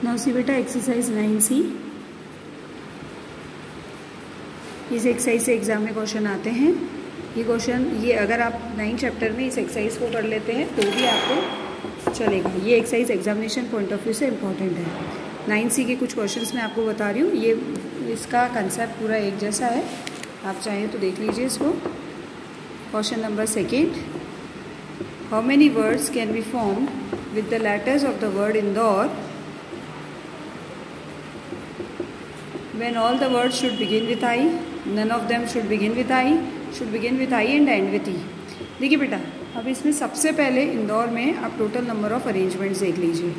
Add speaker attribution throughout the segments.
Speaker 1: Now see बेटा exercise 9C। इस exercise से एग्जाम में क्वेश्चन आते हैं। ये क्वेश्चन अगर आप 9 चैप्टर में इस एक्सरसाइज को कर लेते हैं तो भी आपको चलेगा। ये exercise examination point of view से इम्पॉर्टेंट है। 9C के कुछ क्वेश्चंस मैं आपको बता रही हूँ। ये इसका कंसेप्ट पूरा एक जैसा है, आप चाहें तो देख लीजिए इसको। Question number 2, how many words can be form with the letters of the word Indore when all the words should begin with I, none of them should begin with I, should begin with I and end with E। देखिए बेटा, अब इसमें सबसे पहले इंदौर में आप total number of arrangements देख लीजिए,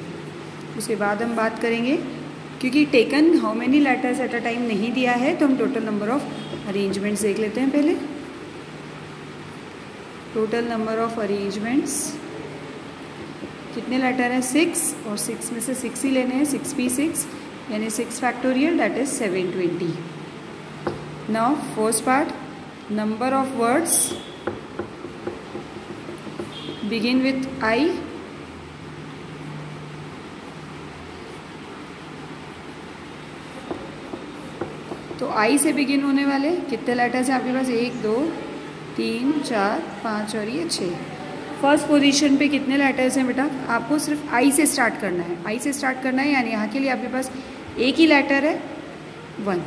Speaker 1: उसके बाद हम बात करेंगे। क्योंकि taken how many letters at a time नहीं दिया है तो हम टोटल नंबर ऑफ अरेंजमेंट्स देख लेते हैं। पहले टोटल नंबर ऑफ अरेंजमेंट्स कितने लेटर हैं? 6, और 6 में से 6 ही लेने हैं। 6p6 यानी 6 factorial, that is 720। Now first part, number of words begin with I। तो I से बिगिन होने वाले कितने लेटर्स हैं आपके पास? 1 2 3 4 5 और ये 6। फर्स्ट पोजीशन पे कितने लेटर्स हैं बेटा? आपको सिर्फ I से स्टार्ट करना है। I से स्टार्ट करना है यानी यहाँ के लिए आपके पास एक ही लेटर है 1।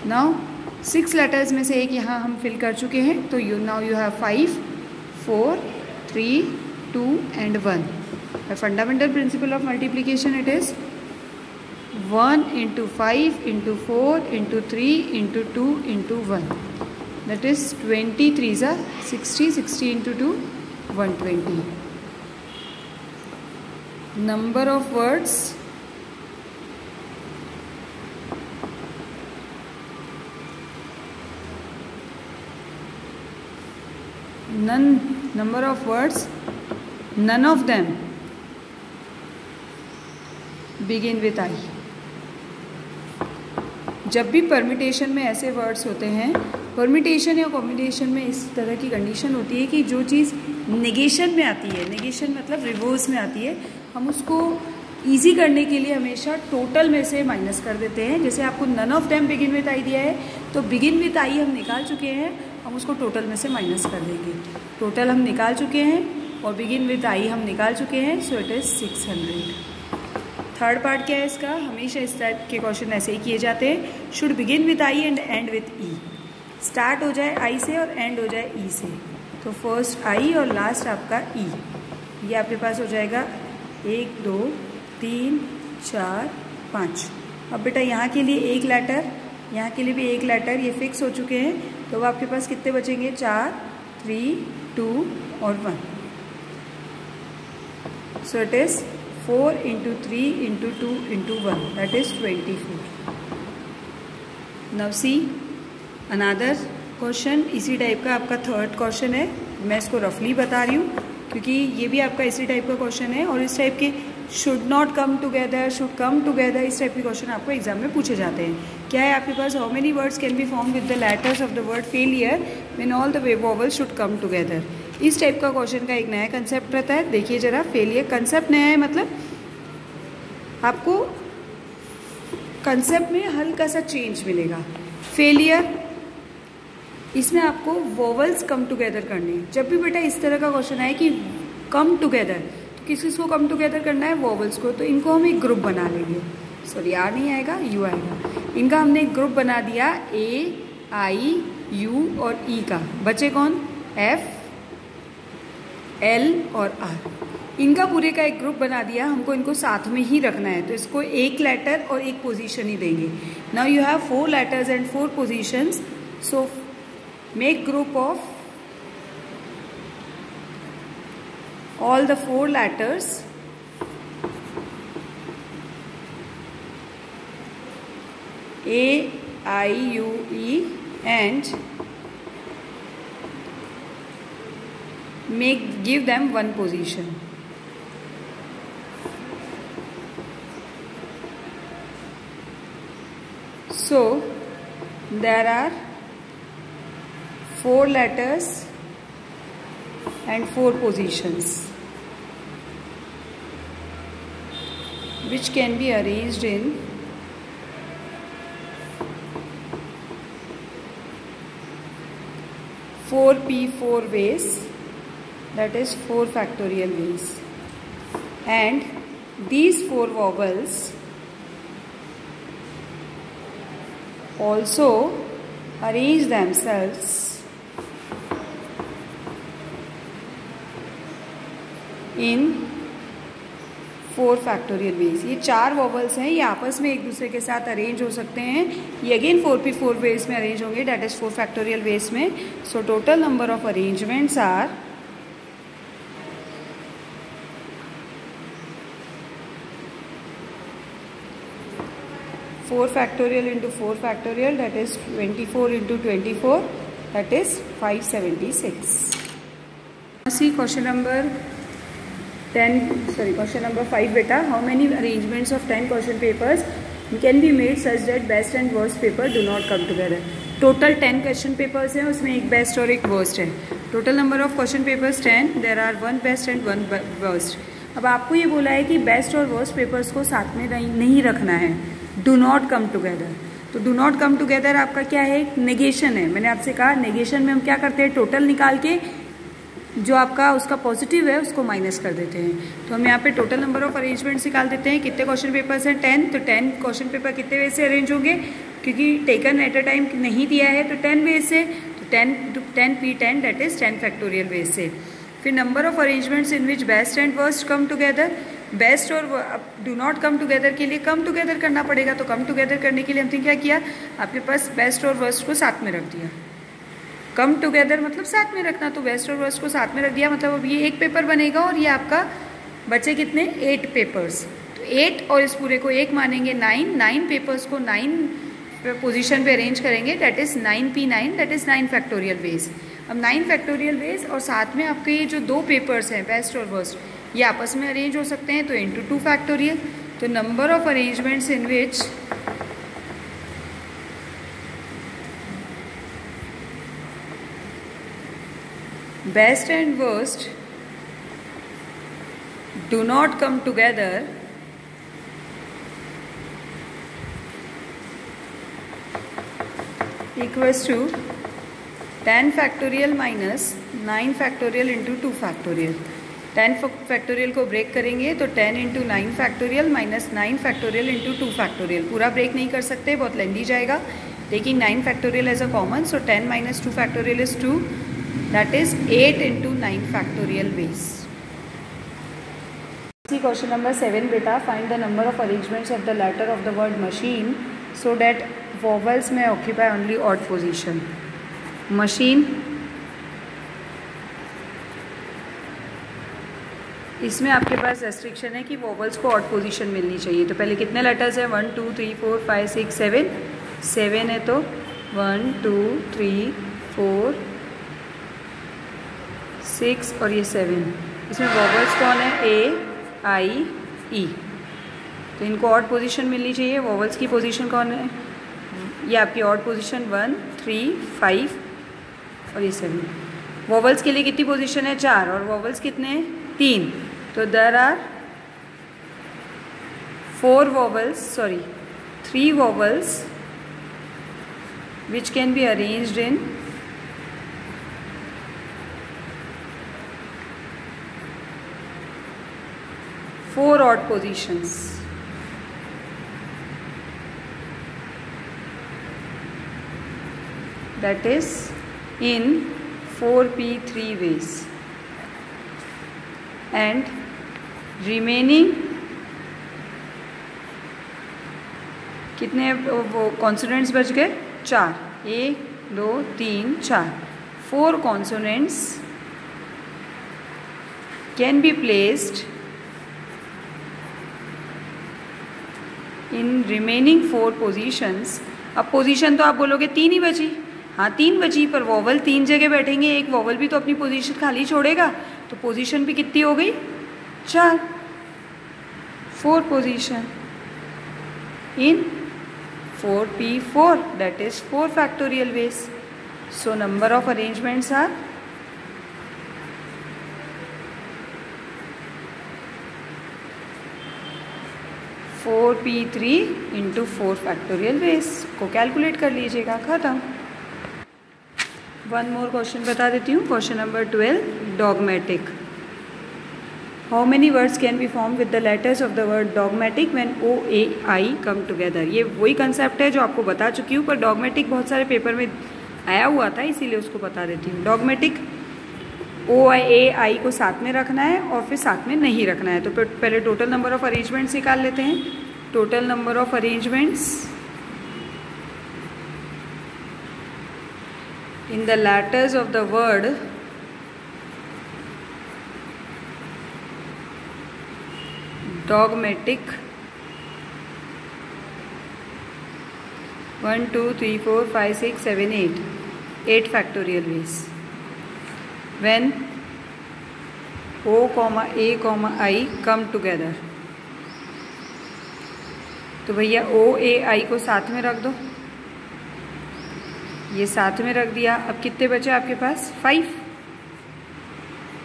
Speaker 1: नाउ 6 लेटर्स में से एक यहाँ हम फिल कर चुके हैं, तो now you have 5 4 3 2 and 1। The fundamental principle of multiplication it is 1 into 5 into 4 into 3 into 2 into 1, that is 23 is 60, 60 into 2 120। number of words number of words, none of them begin with I। जब भी permutation में ऐसे words होते हैं, permutation या combination में इस तरह की कंडीशन होती है कि जो चीज़ नेगेशन में आती है, नेगेशन मतलब रिवर्स में आती है, हम उसको ईजी करने के लिए हमेशा टोटल में से माइनस कर देते हैं। जैसे आपको none of them begin with I दिया है, तो बिगिन विथ आई हम निकाल चुके हैं, हम उसको टोटल में से माइनस कर देंगे। टोटल हम निकाल चुके हैं और बिगिन विथ आई हम निकाल चुके हैं, so it is 600। Third part क्या है इसका? हमेशा इस टाइप के क्वेश्चन ऐसे ही किए जाते हैं। Should begin with I and and with E. Start हो जाए आई से और एंड हो जाए ई से। तो फर्स्ट आई और लास्ट आपका ई। ये आपके पास हो जाएगा 1 2 3 4 5। अब बेटा यहाँ के लिए एक लेटर, यहाँ के लिए भी एक लेटर, ये फिक्स हो चुके हैं। तो अब आपके पास कितने बचेंगे? 4 3 2 और 1। So it is 4 into 3 into 2 into 1, that is 24। Now see another question इसी टाइप का आपका थर्ड क्वेश्चन है। मैं इसको रफली बता रही हूँ क्योंकि ये भी आपका इसी टाइप का क्वेश्चन है, और इस टाइप के should not come together, should come together, इस टाइप के क्वेश्चन आपको एग्जाम में पूछे जाते हैं। क्या है आपके पास? How many words can be form with the letters of the word failure when all the vowels should come together. इस टाइप का क्वेश्चन का एक नया कंसेप्ट रहता है। देखिए जरा, फेलियर कंसेप्ट नया है, मतलब आपको कंसेप्ट में हल्का सा चेंज मिलेगा। फेलियर, इसमें आपको वोवेल्स कम टुगेदर करने हैं। जब भी बेटा इस तरह का क्वेश्चन आए कि कम टुगेदर, तो किस किस को कम टुगेदर करना है? वोवेल्स को। तो इनको हम एक ग्रुप बना लेंगे। सॉरी आर नहीं आएगा, यू आएगा। इनका हमने एक ग्रुप बना दिया, ए आई यू और ई का। बचे कौन? एफ एल और आर। इनका पूरे का एक ग्रुप बना दिया। हमको इनको साथ में ही रखना है, तो इसको एक लेटर और एक पोजीशन ही देंगे। Now you have 4 letters and 4 positions, so make group of all the 4 letters A I U E and give them one position। So there are 4 letters and 4 positions। which can be arranged in 4p4 ways, that is 4 factorial ways, and these 4 vowels also arrange themselves in 4 factorial ways. ये 4 vowels हैं, ये आपस में एक दूसरे के साथ arrange हो सकते हैं. ये अगेन 4p4 वेज में अरेंज होंगे, डेट इज 4 फैक्टोरियल वेज में. So total number of arrangements are 4 factorial into 4 factorial, that is 24 into 24, that is 576. See question number 5 beta. How many arrangements of 10 question papers can be made such that best and worst paper do not come together? Total 10 question papers हैं, उसमें एक best और एक worst है. Total number of question papers 10. There are 1 best and 1 worst. अब आपको ये बोला है कि बेस्ट और वर्स्ट पेपर्स को साथ में नहीं रखना है. Do not come together. तो डू नॉट कम टुगेदर आपका क्या है? नेगेशन है. मैंने आपसे कहा नेगेशन में हम क्या करते हैं, टोटल निकाल के जो आपका उसका पॉजिटिव है उसको माइनस कर देते हैं. तो हम यहाँ पे टोटल नंबर ऑफ अरेंजमेंट्स निकाल देते हैं. कितने क्वेश्चन पेपर्स हैं? 10. तो 10 क्वेश्चन पेपर कितने वे से अरेंज होंगे? क्योंकि टेकन एट अ टाइम नहीं दिया है तो 10 वे से. तो 10p10 दैट इज 10 फैक्टोरियल वे से. फिर number of arrangements in which best and worst come together. Best और डू नॉट कम टुगेदर के लिए कम टुगेदर करना पड़ेगा. तो कम टुगेदर करने के लिए हमने क्या किया, आपके पास बेस्ट और वर्स्ट को साथ में रख दिया. कम टुगेदर मतलब साथ में रखना, तो बेस्ट और वर्स्ट को साथ में रख दिया. मतलब अब ये एक पेपर बनेगा और ये आपका बचे कितने? 8 पेपर्स. तो 8 और इस पूरे को 1 मानेंगे 9 पेपर्स को 9 पोजीशन पे अरेंज करेंगे, that is 9p9, that is 9 factorial veg. अब 9 फैक्टोरियल वेज और साथ में आपके ये जो 2 पेपर्स हैं बेस्ट और वर्स्ट, ये आपस में अरेंज हो सकते हैं. तो इंटू 2 फैक्टोरियल. तो number of arrangements in which best and worst do not come together equals to 10 factorial minus 9 factorial into 2 factorial. 10 factorial को ब्रेक करेंगे तो 10 into 9 factorial minus 9 factorial into 2 factorial. पूरा ब्रेक नहीं कर सकते, बहुत लेंदी जाएगा. Taking 9 factorial as a common, so 10 minus 2 factorial is 2, that is 8 into 9 factorial base. Question number 7 बेटा. Find the number of arrangements of the letter of the word machine so that vowels में occupy only odd position. Machine, इसमें आपके पास restriction है कि vowels को odd position मिलनी चाहिए. तो पहले कितने लेटर्स हैं? 1 2 3 4 5 6 7. 7 है तो 1 2 3 4 6 और ये 7. इसमें वॉवल्स कौन है? A I E. तो इनको ऑड पोजीशन मिलनी चाहिए. वॉवल्स की पोजीशन कौन है? ये आपकी ऑड पोजीशन 1 3 5 और ये 7. वॉवल्स के लिए कितनी पोजीशन है? 4. और वॉवल्स कितने हैं? 3. तो there are 3 vowels which can be arranged in 4 odd positions. That is in 4p3 ways. And remaining कितने वो कॉन्सोनेंट्स बच गए? 4. 1 2 3 4. 4 consonants can be placed in remaining 4 positions. अब पोजीशन तो आप बोलोगे 3 ही बची. हाँ 3 बची, पर वॉवल 3 जगह बैठेंगे, एक वॉवल भी तो अपनी पोजीशन खाली छोड़ेगा. तो पोजीशन भी कितनी हो गई? 4. 4 position in 4p4, that is 4 factorial ways. So number of arrangements are 4 4p3 into 4 factorial base को कैलकुलेट कर लीजिएगा, ख़त्म। वन मोर क्वेश्चन बता देती हूँ, question number 12, dogmatic. How many words can be form with the letters of the word dogmatic when O A I come together. ये वही concept है जो आपको बता चुकी हूँ, पर डॉगमेटिक बहुत सारे पेपर में आया हुआ था, इसीलिए उसको बता देती हूँ। डॉगमेटिक ओ ए आई को साथ में रखना है और फिर साथ में नहीं रखना है। तो पहले टोटल नंबर ऑफ अरेंजमेंट्स निकाल लेते हैं। Total number of arrangements in the letters of the word dogmatic 1 2 3 4 5 6 7 8 factorial veg when O, A, I come together। तो भैया O, A, I को साथ में रख दो, ये साथ में रख दिया। अब कितने बचे आपके पास? 5।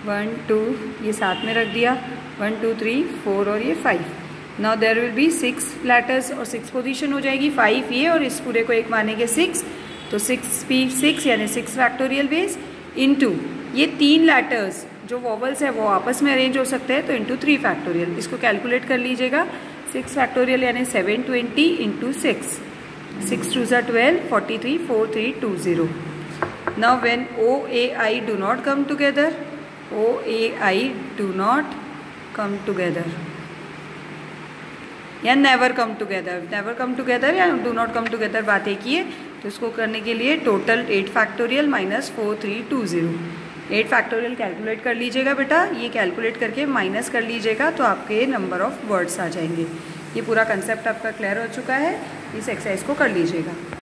Speaker 1: 1 2 ये साथ में रख दिया, 1 2 3 4 और ये 5। Now there will be 6 letters और 6 पोजीशन हो जाएगी, 5 ये और इस पूरे को एक मानेंगे 6, तो 6p6 यानी 6 फैक्टोरियल बेस इंटू ये 3 लेटर्स जो वॉवल्स है वो आपस में अरेंज हो सकते हैं, तो इंटू 3 फैक्टोरियल। इसको कैलकुलेट कर लीजिएगा। 6 फैक्टोरियल यानी 720 into 6, 6 2 12 43 4 3 2 0। Now when O A I do not come together, O A I do not come together या never come together, never come together या डू नॉट कम टुगेदर, बात एक ही है। तो इसको करने के लिए total 8 factorial minus 4 3 2 0। 8 factorial calculate कर लीजिएगा बेटा, ये कैलकुलेट करके माइनस कर लीजिएगा तो आपके नंबर ऑफ वर्ड्स आ जाएंगे। ये पूरा कंसेप्ट आपका क्लियर हो चुका है, इस एक्सरसाइज को कर लीजिएगा।